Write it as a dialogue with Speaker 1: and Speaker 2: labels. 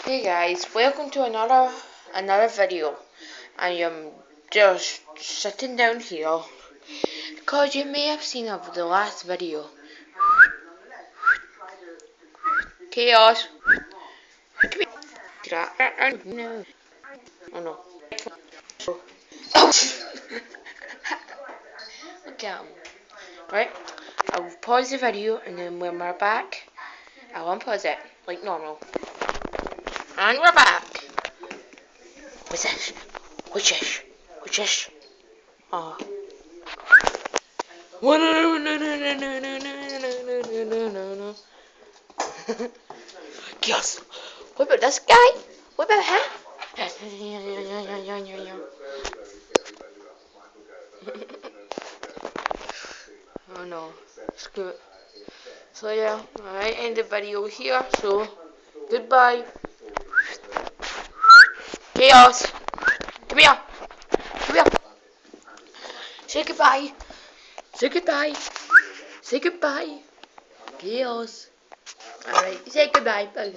Speaker 1: Hey guys, welcome to another video. I am just sitting down here because you may have seen of the last video. Chaos. No. Oh no. Okay. Right. I'll pause the video and then when we're back, I'll unpause it like normal. And we're back. What's this? What's this? What's this? Oh. Yes. What about this guy? What about him? Oh no. Screw it. So yeah, I end the video here. So goodbye. Chaos. Come here. Come here. Say goodbye. Say goodbye. Say goodbye. Chaos. Alright, say goodbye. Bye.